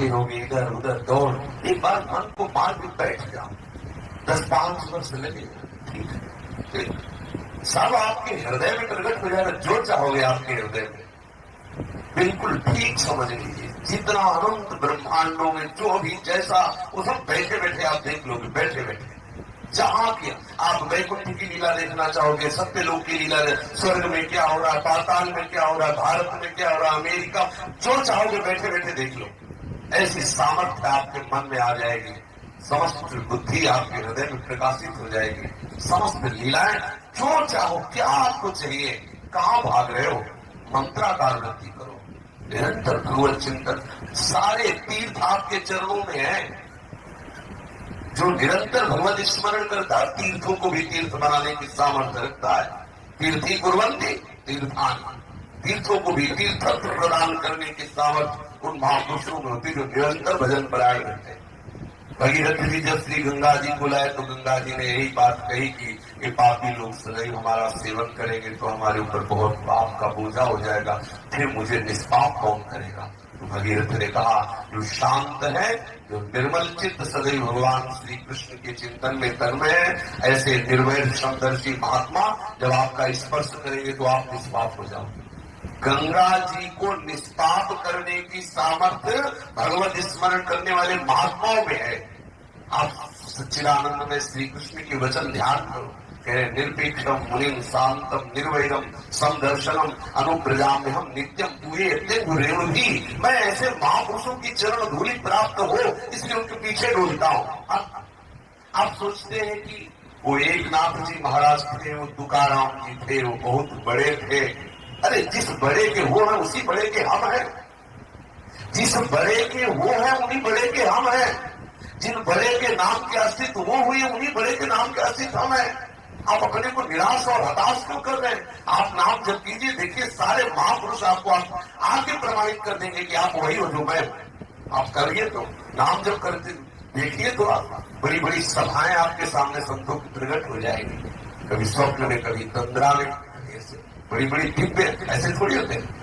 भागते होगे इधर उधर दौड़, एक बार मन को मार के बैठ जाओ, 10-5 वर्ष लगेगा, ठीक है, सब आपके हृदय में प्रकट हो जाएगा, जो चाहोगे आपके हृदय में। बिल्कुल ठीक समझ लीजिए, जितना अनंत ब्रह्मांडों में जो भी जैसा, वो सब बैठे बैठे आप देख लोगे, बैठे बैठे। जहां की आप वैकुंठ की लीला देखना चाहोगे, सत्यलोक की लीला, स्वर्ग में क्या हो रहा है, पाताल में क्या हो रहा है, भारत में क्या हो रहा है, अमेरिका, जो चाहोगे बैठे बैठे देख लो। ऐसी सामर्थ्य आपके मन में आ जाएगी, समस्त बुद्धि आपके हृदय में प्रकाशित हो जाएगी, समस्त लीलाएं जो चाहो, क्या आपको चाहिए, कहां भाग रहे हो, मंत्राकार वृत्ति करो, निरंतर भगवत चिंतन। सारे तीर्थ आपके चरणों में है। जो निरंतर भगवत स्मरण करता है, तीर्थों को भी तीर्थ बनाने की सामर्थ्य रखता है। तीर्थी कुर्वन्ति तीर्थानि, तीर्थों को भी तीर्थत्व प्रदान करने की सामर्थ्य उन महापुरुषों में होती जो निरंतर भजन परायण रहते हैं। भगीरथ जी जब श्री गंगा जी को लाए तो गंगा जी ने यही बात कही कि ये पापी लोग सदैव हमारा सेवन करेंगे तो हमारे ऊपर बहुत पाप का बोझा हो जाएगा, फिर मुझे निष्पाप कौन करेगा। तो भगीरथ ने कहा, जो शांत है, जो निर्मल चित्त सदैव भगवान श्री कृष्ण के चिंतन में तन्मय है, ऐसे निर्वैर समदर्शी महात्मा जब आपका स्पर्श करेंगे तो आप निष्पाप हो जाओगे। गंगा जी को निष्पाप करने की सामर्थ्य भगवत स्मरण करने वाले महात्माओं में है। आप सच्चिदानंद में श्री कृष्ण के वचन ध्यान करो, कह निरपेक्षम मुनिम शांतम निर्वैरम समदर्शनम अनुप्रजाम में हम नित्यम पूरे रेणु भी। मैं ऐसे महापुरुषों की चरण धूलि प्राप्त हो इसलिए उनके पीछे डोलता हूं। आप सोचते हैं कि वो एकनाथ जी महाराज थे, वो तुकाराम जी थे, वो बहुत बड़े थे। अरे जिस बड़े के वो है उसी बड़े के हम हैं, जिस बड़े के वो है उन्हीं बड़े के हम हैं, जिन बड़े के नाम के अस्तित्व वो हुई उन्हीं बड़े के नाम के अस्तित्व हम हैं। आप अपने को निराश और हताश क्यों कर रहे हैं? आप नाम जब कीजिए, देखिए सारे महापुरुष आपको आके प्रमाणित कर देंगे कि आप वही हो जो मैं हूं। आप करिए तो नाम जब करते देखिए तो आप बड़ी बड़ी सभाएं आपके सामने संतों की प्रकट हो जाएगी, कभी स्वप्न में, कभी तंद्रा में, बड़ी बड़ी दिव्य, ऐसे थोड़ी होते हैं।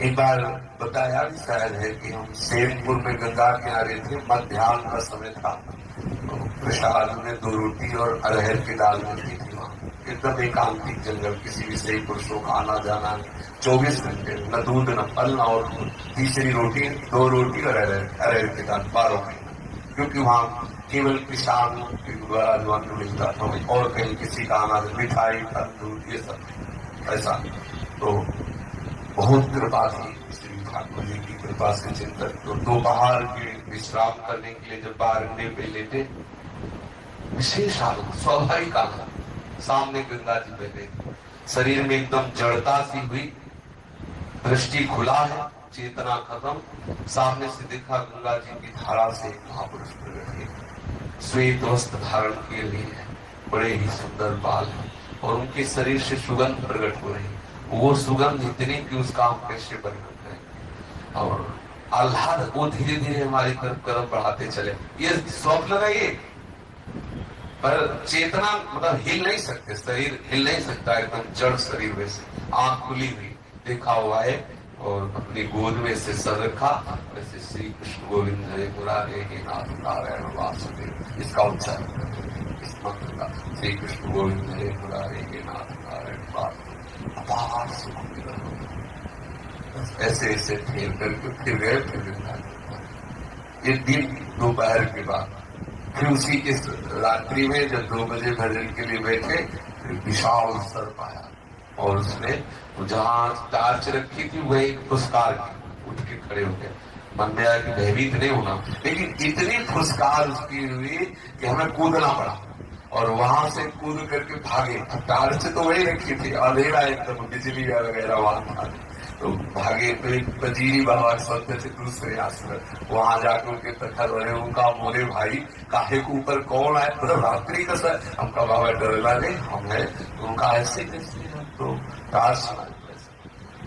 एक बार बताया भी शायद है कि हम सेनपुर में गंगा किनारे थे, मध्याह्न का समय था, तो प्रसाद में 2 रोटी और अरहर की दाल मिलती थी वहां। एकदम एकांतिक जंगल, किसी भी सही पुरुषों का आना जाना, 24 घंटे, न दूध न फल न और तीसरी रोटी, 2 रोटी और अरहर की दाल 12 महीना, क्योंकि वहां केवल किसान के द्वारा जो अन्न मिलता था, और कहीं किसी का आना, मिठाई फल दूध ये सब ऐसा। तो बहुत कृपा थी श्री ठाकुर जी की कृपा से चिंतन। तो दोपहर के विश्राम करने के लिए जब बारंडे पे लेटे, विशेष आनंद, स्वाभाविक आनंद, सामने गंगा जी बैठे, शरीर में एकदम जड़ता सी हुई, दृष्टि खुला है, चेतना खत्म, सामने से देखा गंगा जी की धारा से एक महापुरुष प्रकट हुए, श्वेत वस्त्र धारण किए हुए हैं, बड़े ही सुंदर बाल है और उनके शरीर से सुगंध प्रकट हो रही, वो सुगंध इतनी कि उसका हम कैसे वर्णन करें। और आह्लाद वो धीरे धीरे हमारी तरफ कदम बढ़ाते चले। ये स्वप्न नहीं, पर चेतना मतलब हिल नहीं सकते, शरीर हिल नहीं सकता, एकदम जड़ शरीर वैसे, आंख खुली हुई, देखा हुआ है और अपनी गोद में से सर रखा, वैसे श्री कृष्ण गोविंद हरे मुरारे हे नाथ नारायण वासुदेव, इसका उच्चारण इस मंत्र का, श्री कृष्ण गोविंद हरे मुरारे हे नाथ नारायण वासुदेव। अपार सुख मिला, ऐसे ऐसे ठेल करके फिर गए, फिर एक दिन दोपहर के बाद, फिर उसी के रात्रि में जब 2 बजे भजन के लिए बैठे, फिर विशाल अवसर पाया और उसने जहां टार्च रखी थी वह एक फुसकार की, उठ के खड़े हो गए। मन में आया कि भयभीत नहीं होना, लेकिन इतनी फुसकार उसकी हुई कि हमें कूदना पड़ा और वहां से कूद करके भागे। टार्च तो वही रखी थी, अंधेरा एकदम, बिजली वगैरह वहां था, तो भागे। तो एक बजीरी बाबा सत्य से दूसरे आश्रम, वहां जाकर उनके तखत बने, उनका बोले भाई काहे के ऊपर कौन आए, मतलब रात्रि का सर, हमका बाबा डरला नहीं, हम है, उनका ऐसे कैसे, तो टार्च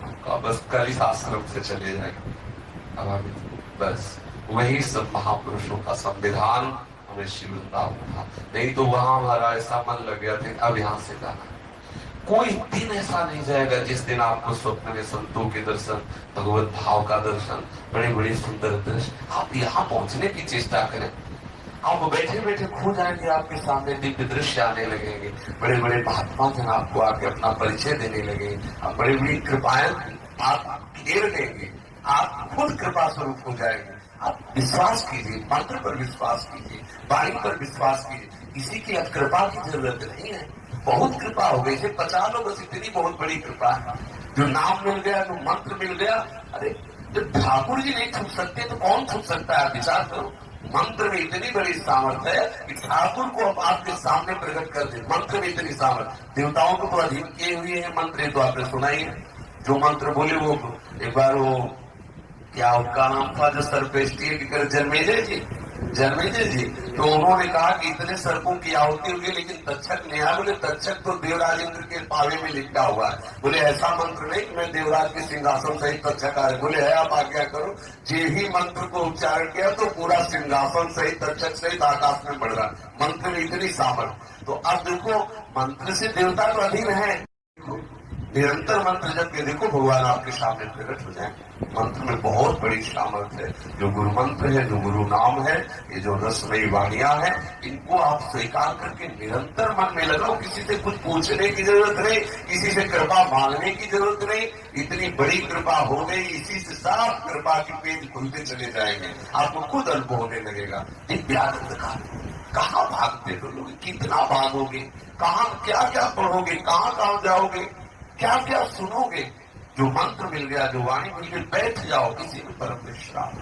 हमका बस कल इस आश्रम से चले जाएंगे। अब बस वही सब महापुरुषों का संविधान हमें श्री वृंदावन था, नहीं तो वहां हमारा ऐसा मन लग गया था अब यहाँ से जाना। कोई दिन ऐसा नहीं जाएगा जिस दिन आपको स्वप्न में संतों के दर्शन, भगवत भाव का दर्शन, बड़े बड़े सुंदर दृश्य, आप यहाँ पहुंचने की चेष्टा करें। आप बैठे बैठे खो जाएंगे, आपके सामने दिव्य दृश्य आने लगेंगे, बड़े बड़े महात्मा जन आपको आके अपना परिचय देने लगेंगे, आप बड़ी बड़ी कृपाएं आप घेर लेंगे, आप खुद कृपा स्वरूप हो जाएंगे। आप विश्वास कीजिए, मंत्र पर विश्वास कीजिए, वाणी पर विश्वास कीजिए, किसी की अब कृपा की जरूरत नहीं है, बहुत कृपा हो गई। इसे पचा लो बस, इतनी बहुत बड़ी कृपा है। जो नाम मिल गया, जो मंत्र मिल गया, अरे जब ठाकुर जी नहीं छूट सकते तो कौन छूट सकता है? विचार करो, मंत्र में इतनी बड़ी सामर्थ्य है कि ठाकुर को अब आपके सामने प्रकट कर दे। मंत्र में इतनी सामर्थ्य, देवताओं को तो अधीन किए हुए हैं मंत्र, तो आपने सुना ही है। जो मंत्र बोले वो एक बार वो क्या उनका नाम था जो सर्पेष्टी की जन्मेजय जी, तो उन्होंने कहा कि इतने सर्पों की आहुति होगी, लेकिन तक्षक नहीं आया। बोले तक्षक तो देवराज इंद्र के पावे में लिखा हुआ है। बोले ऐसा मंत्र नहीं कि मैं देवराज के सिंहासन सहित तक्षक आ रहे। बोले है, आप आज्ञा करो। जे ही मंत्र को उच्चारण किया तो पूरा सिंहासन सहित तक्षक सहित आकाश में बढ़ रहा। मंत्र में इतनी सामर्थ्य। तो अब देखो, मंत्र से देवता तो अधीन है, निरंतर मंत्र जब के देखो भगवान आपके सामने प्रकट हो जाए। मंत्र में बहुत बड़ी सामर्थ्य है। जो गुरु मंत्र है, जो गुरु नाम है, ये जो रसमयी वाणियां हैं, इनको आप स्वीकार करके निरंतर मन में लगाओ। किसी से कुछ पूछने की जरूरत नहीं, किसी से कृपा मांगने की जरूरत नहीं। इतनी बड़ी कृपा हो गई, इसी से साफ कृपा की पेज खुलते चले जाएंगे, आपको खुद अनुभव होने लगेगा। दिव्यानंद का कहाँ भागते हो लोग, कितना भागोगे, कहाँ क्या क्या पढ़ोगे, कहाँ जाओगे, क्या क्या सुनोगे। जो मंत्र मिल गया, जो वाणी मिल गई, बैठ जाओ किसी में परम विश्राम।